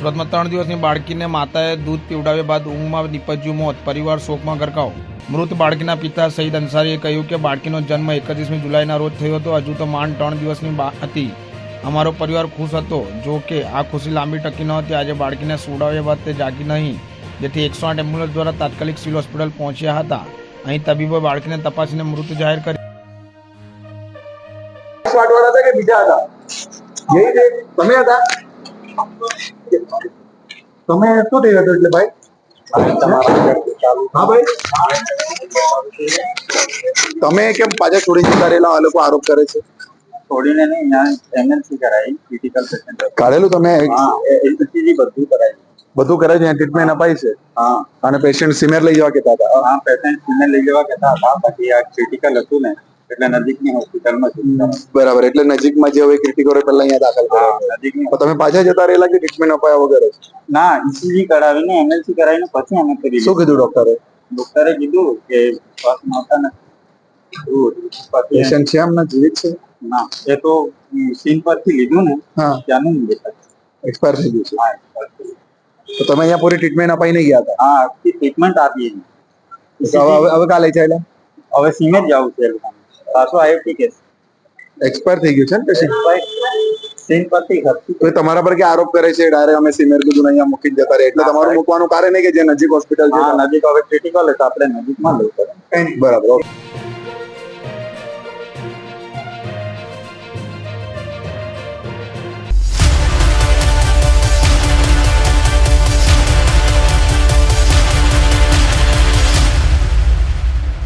સુરતમાં 3 દિવસની બાળકીને માતાએ દૂધ પીવડાવ્યા બાદ ઊંઘમાં નીપજ્યું મોત. પરિવાર શોકમાં ગરકાવ. મૃત બાળકીના પિતા સઈદ અંસારીએ કહ્યું કે બાળકીનો જન્મ 31મી જુલાઈના રોજ થયો હતો. હજુ તો માંડ 3 દિવસની હતી. અમારો પરિવાર ખુશ હતો. જો કે આ ખુશી લાંબી ટકી ન હતી. આજે બાળકીને સુવડાવ્યા બાદ તે જાગી નહીં, જેથી 108 એમ્બ્યુલન્સ દ્વારા તાત્કાલિક સિવિલ હોસ્પિટલ પહોંચ્યા હતા. અહીં તબીબોએ બાળકીને તપાસીને મૃત જાહેર કરી. તમે હતા? તમે શું થઈ હતો એટલે ભાઈ? હા ભાઈ, તમે કેમ પાછા છોડી જતા રહેલા? આ લોકો આરોપ કરે છે. છોડીને નહીં, એમએલસી કરાવી, ક્રિટિકલ પેશન્ટ કાઢેલું તમે? એલસીજી બધું કરાવી, બધું કરે છે, ટ્રીટમેન્ટ અપાઈ છે. હા. અને પેશન્ટ સિમેર લઈ જવા કહેતા હતા. હા, પેશન્ટ સિમેર લઈ જવા કહેતા હતા. બાકી આ ક્રિટિકલ હતું ને, એટલે નજીકની હોસ્પિટલમાં બરાબર, એટલે નજીકમાં જે હવે ક્રિટિકલ હોય પહેલા અહીંયા દાખલ કરાવે. નજીકની. તો તમે પાછા જતા રહેલા કે ટ્રીટમેન્ટ અપાયા વગર? ના, ઇસીજી કરાવીને એમએલસી કરાવીને પછી અમે કરી. શું કીધું ડોક્ટરે? ડોક્ટરે કીધું કે શ્વાસ નહોતા નથી. પેશન્ટ છે એમના જીવિત છે? ના, એ તો સીન પરથી લીધું ને, હા, ત્યાંનું જ દેખાય. એક્સપાયર થઈ ગયું છે. હા, expire થઈ ગયું. તો તમે અહીંયા પૂરી ટ્રીટમેન્ટ અપાઈને ગયા હતા? હા, આખી ટ્રીટમેન્ટ આપી. હવે કાલે ચાલ્યા? હવે સિમેર જવું છે. પાછો આઈએફટી કેસ એક્સપાયર થઈ ગયું છે ને પેશન્ટ? સીન પરથી ઘરથી. તો તમારા પર કે આરોપ કરે છે ડાયરેક્ટ અમે સિમેર કીધું અહીંયા મૂકી જતા રહે, એટલે તમારું મૂકવાનું કારણ નહીં કે જે નજીક હોસ્પિટલ છે? હા, નજીક. હવે ક્રિટિકલ છે તો આપણે નજીકમાં લઈ પડે. બરાબર.